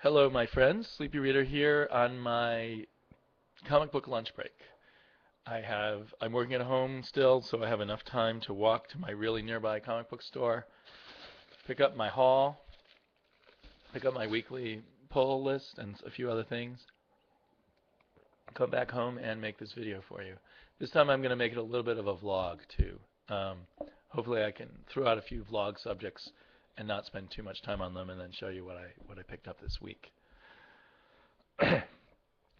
Hello, my friends. Sleepy Reader here on my comic book lunch break. I'm working at home still, so I have enough time to walk to my really nearby comic book store, pick up my haul, pick up my weekly pull list and a few other things, come back home and make this video for you. This time I'm going to make it a little bit of a vlog too. Um, Hopefully I can throw out a few vlog subjects and not spend too much time on them, and then show you what I picked up this week.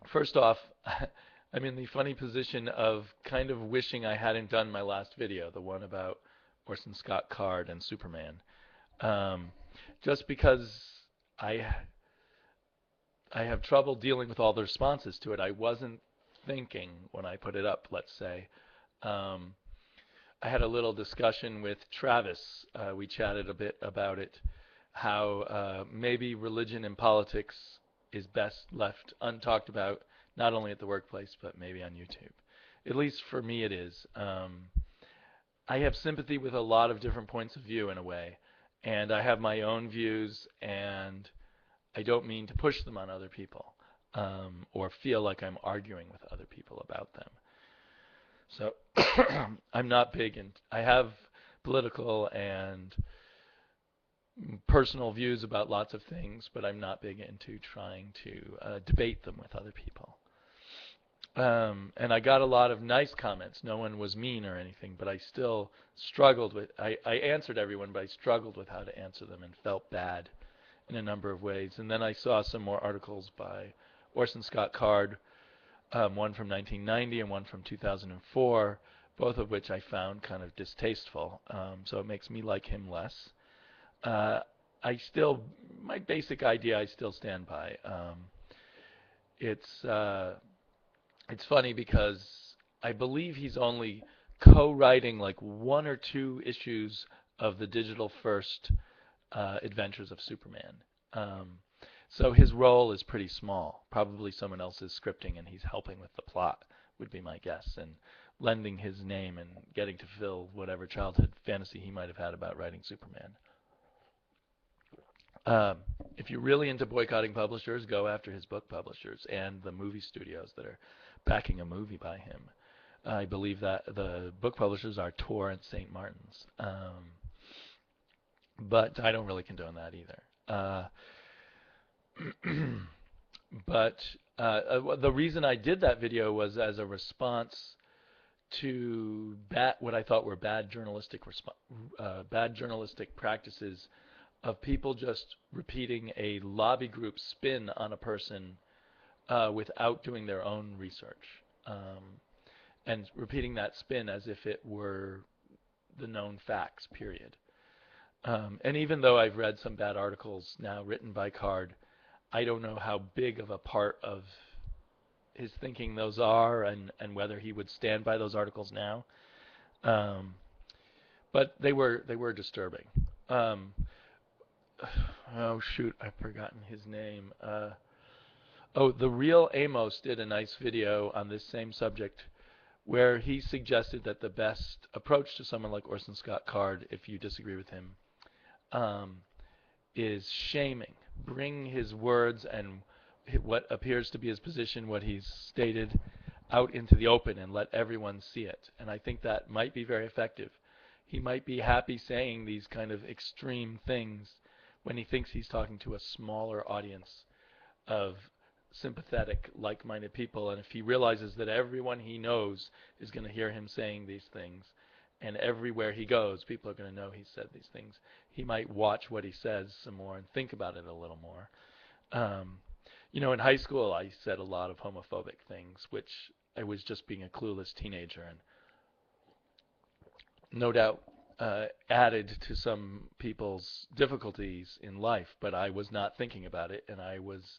First off, I'm in the funny position of kind of wishing I hadn't done my last video, the one about Orson Scott Card and Superman, um, just because I I have trouble dealing with all the responses to it. I wasn't thinking when I put it up, let's say. Um, I had a little discussion with Travis. We chatted a bit about it, how maybe religion and politics is best left untalked about, not only at the workplace, but maybe on YouTube. At least for me it is. I have sympathy with a lot of different points of view in a way, and I have my own views, and I don't mean to push them on other people, or feel like I'm arguing with other people about them. So I'm not big in. I have political and personal views about lots of things, but I'm not big into trying to debate them with other people. And I got a lot of nice comments. No one was mean or anything, but I still struggled with. I answered everyone, but I struggled with how to answer them and felt bad in a number of ways. And then I saw some more articles by Orson Scott Card, one from 1990 and one from 2004, both of which I found kind of distasteful. So it makes me like him less. Uh, my basic idea I still stand by. It's funny because I believe he's only co-writing like one or two issues of the digital first Adventures of Superman. So his role is pretty small. Probably someone else is scripting and he's helping with the plot, would be my guess, and lending his name and getting to fill whatever childhood fantasy he might have had about writing Superman. If you're really into boycotting publishers, go after his book publishers and the movie studios that are backing a movie by him. I believe that the book publishers are Tor and St. Martin's. But I don't really condone that either. But the reason I did that video was as a response to what I thought were bad journalistic practices of people just repeating a lobby group spin on a person without doing their own research, and repeating that spin as if it were the known facts, period. And even though I've read some bad articles now written by Card, I don't know how big of a part of his thinking those are, and whether he would stand by those articles now. But they were disturbing. Oh shoot, I've forgotten his name. The Real Amos did a nice video on this same subject, where he suggested that the best approach to someone like Orson Scott Card, if you disagree with him, is shaming. Bring his words and what appears to be his position, what he's stated, out into the open and let everyone see it. And I think that might be very effective. He might be happy saying these kind of extreme things when he thinks he's talking to a smaller audience of sympathetic, like-minded people. And if he realizes that everyone he knows is going to hear him saying these things, and everywhere he goes, people are going to know he said these things, he might watch what he says some more and think about it a little more. In high school, I said a lot of homophobic things, which I was just being a clueless teenager, and no doubt added to some people's difficulties in life, but I was not thinking about it, and I was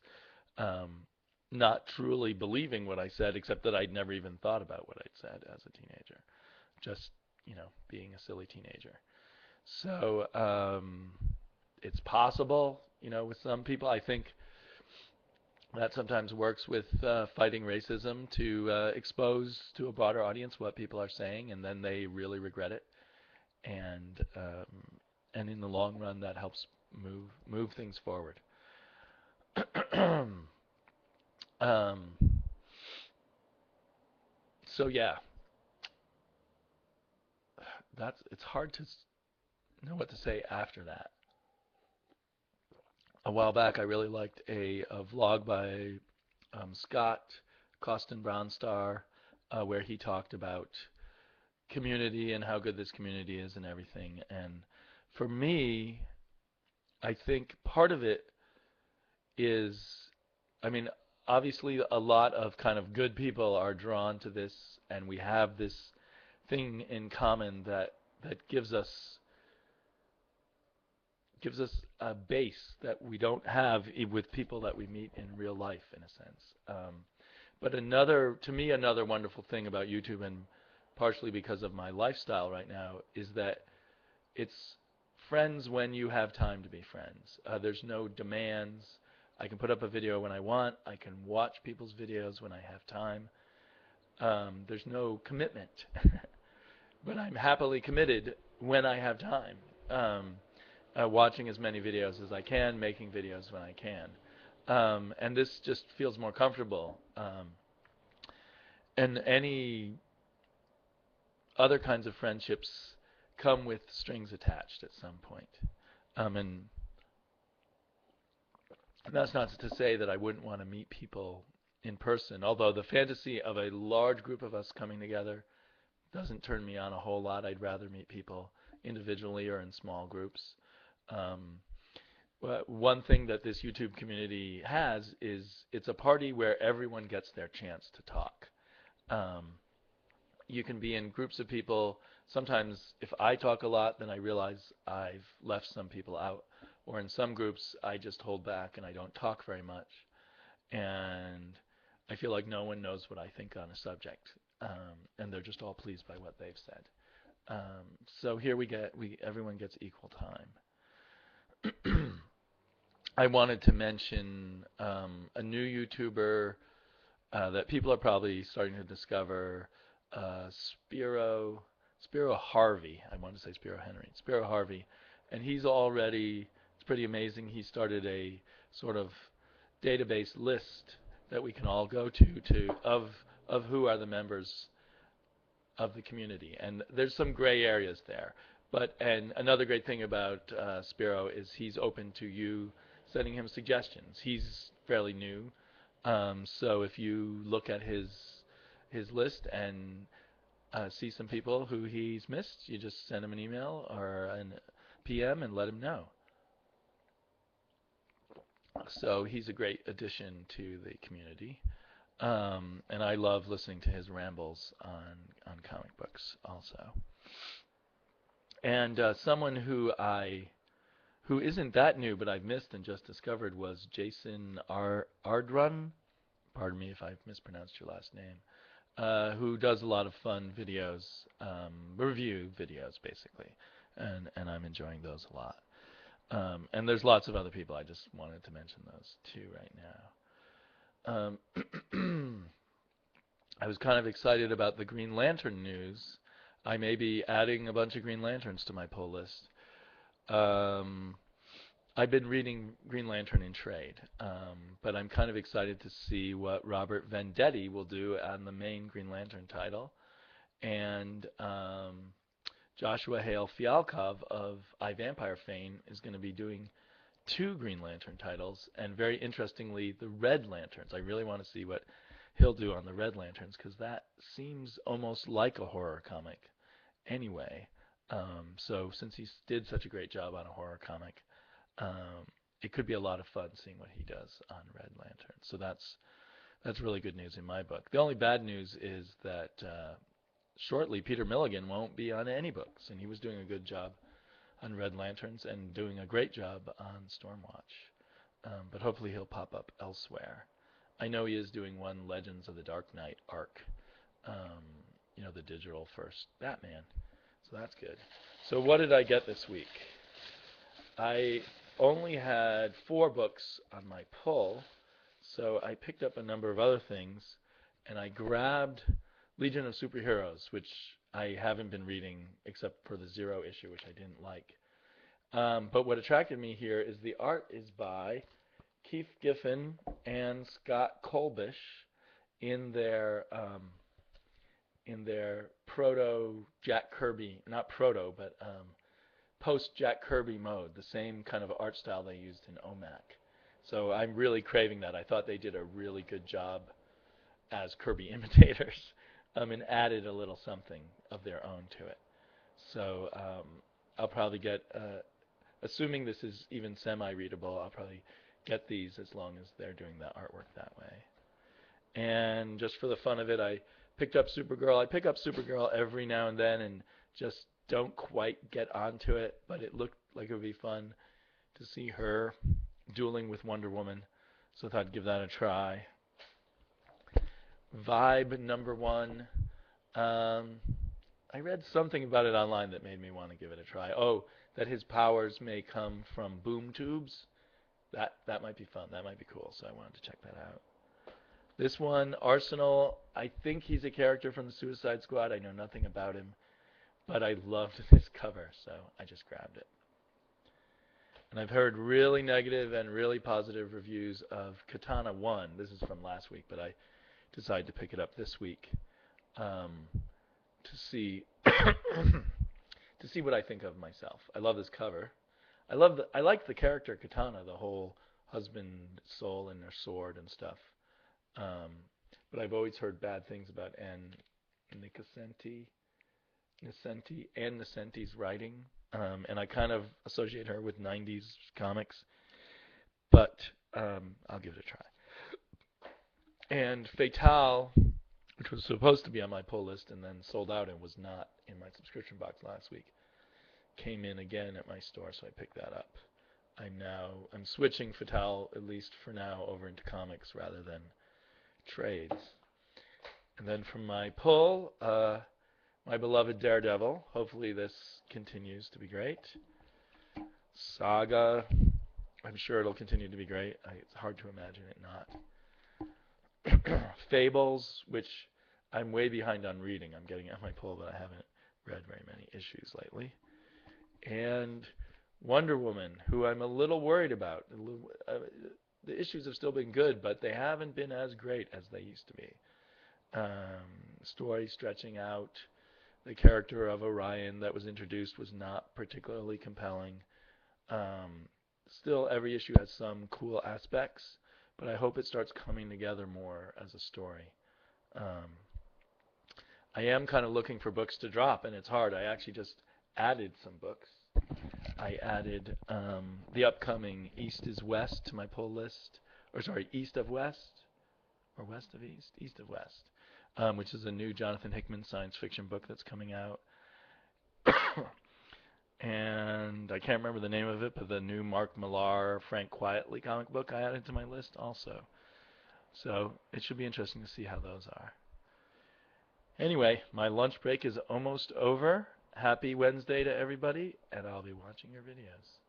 not truly believing what I said, except that I'd never even thought about what I'd said as a teenager. Just, being a silly teenager. So it's possible, with some people. I think that sometimes works with fighting racism to expose to a broader audience what people are saying, and then they really regret it. And in the long run, that helps move things forward. um, so yeah, it's hard to know what to say after that. A while back, I really liked a vlog by Scott Costin Brownstar, where he talked about community and how good this community is and everything. And for me, I think part of it is, I mean, obviously a lot of kind of good people are drawn to this, and we have this thing in common that gives us a base that we don't have with people that we meet in real life, in a sense. But to me, another wonderful thing about YouTube, and partially because of my lifestyle right now, is that it's friends when you have time to be friends. There's no demands. I can put up a video when I want. I can watch people's videos when I have time. There's no commitment, but I'm happily committed when I have time. Watching as many videos as I can, making videos when I can. And this just feels more comfortable. And any other kinds of friendships come with strings attached at some point. And that's not to say that I wouldn't want to meet people in person, although the fantasy of a large group of us coming together doesn't turn me on a whole lot. I'd rather meet people individually or in small groups. Um, One thing that this YouTube community has is it's a party where everyone gets their chance to talk. Um, you can be in groups of people. Sometimes if I talk a lot, then I realize I've left some people out. Or in some groups, I just hold back and I don't talk very much. And I feel like no one knows what I think on a subject. And they're just all pleased by what they've said. So here everyone gets equal time. I wanted to mention a new YouTuber that people are probably starting to discover, Spiro Harvey. I wanted to say Spiro Henry. Spiro Harvey, and it's pretty amazing. He started a sort of database list that we can all go to of who are the members of the community, and there's some gray areas there. And another great thing about Spiro is he's open to you sending him suggestions. He's fairly new, so if you look at his list and see some people who he's missed, you just send him an email or a PM and let him know. So he's a great addition to the community. And I love listening to his rambles on comic books also. And someone who isn't that new, but I've missed and just discovered, was Jason Ardrun. Pardon me if I've mispronounced your last name. Who does a lot of fun videos, review videos basically, and I'm enjoying those a lot. And there's lots of other people. I just wanted to mention those two right now. I was kind of excited about the Green Lantern news. I may be adding a bunch of Green Lanterns to my pull list. I've been reading Green Lantern in trade, but I'm kind of excited to see what Robert Venditti will do on the main Green Lantern title. And Joshua Hale Fialkov of iVampire fame is going to be doing two Green Lantern titles, and very interestingly, the Red Lanterns. I really want to see what he'll do on the Red Lanterns, because that seems almost like a horror comic anyway. So since he did such a great job on a horror comic, it could be a lot of fun seeing what he does on Red Lantern. So that's really good news in my book. The only bad news is that shortly Peter Milligan won't be on any books, and he was doing a good job on Red Lanterns and doing a great job on Stormwatch. But hopefully he'll pop up elsewhere. I know he is doing one Legends of the Dark Knight arc, the digital first Batman. So that's good. So what did I get this week? I only had 4 books on my pull, so I picked up a number of other things, and I grabbed Legion of Superheroes, which I haven't been reading except for the 0 issue, which I didn't like. But what attracted me here is the art is by Keith Giffen and Scott Kolbish in their proto Jack Kirby, not proto, but post Jack Kirby mode, the same kind of art style they used in OMAC. So I'm really craving that. I thought they did a really good job as Kirby imitators, and added a little something of their own to it. So I'll probably get, assuming this is even semi-readable, I'll probably get these as long as they're doing the artwork that way. And just for the fun of it, I picked up Supergirl. I pick up Supergirl every now and then and just don't quite get onto it, but it looked like it would be fun to see her dueling with Wonder Woman, so I thought I'd give that a try. Vibe number 1. I read something about it online that made me want to give it a try. Oh, that his powers may come from boom tubes. That might be fun. That might be cool, so I wanted to check that out. This one, Arsenal, I think he's a character from the Suicide Squad. I know nothing about him, but I loved this cover, so I just grabbed it. And I've heard really negative and really positive reviews of Katana 1. This is from last week, but I decided to pick it up this week to see to see what I think of myself. I love this cover. I like the character Katana, the whole husband soul and their sword and stuff. But I've always heard bad things about Ann Nesenti's writing, and I kind of associate her with 90s comics. But I'll give it a try. And Fatale, which was supposed to be on my pull list and then sold out and was not in my subscription box last week, came in again at my store, so I picked that up. I'm switching Fatale, at least for now, over into comics rather than trades. And then from my pull, my beloved Daredevil. Hopefully this continues to be great. Saga, I'm sure it'll continue to be great. It's hard to imagine it not. Fables, which I'm way behind on reading. I'm getting at my pull, but I haven't read very many issues lately. And Wonder Woman, who I'm a little worried about. The issues have still been good, but they haven't been as great as they used to be. Story stretching out. The character of Orion that was introduced was not particularly compelling. Still, every issue has some cool aspects, but I hope it starts coming together more as a story. I am kind of looking for books to drop, and it's hard. I actually just added some books. I added the upcoming East is West to my pull list. Or sorry, East of West? Or West of East? East of West. Which is a new Jonathan Hickman science fiction book that's coming out. And I can't remember the name of it, but the new Mark Millar, Frank Quietly comic book I added to my list also. So it should be interesting to see how those are. Anyway, my lunch break is almost over. Happy Wednesday to everybody, and I'll be watching your videos.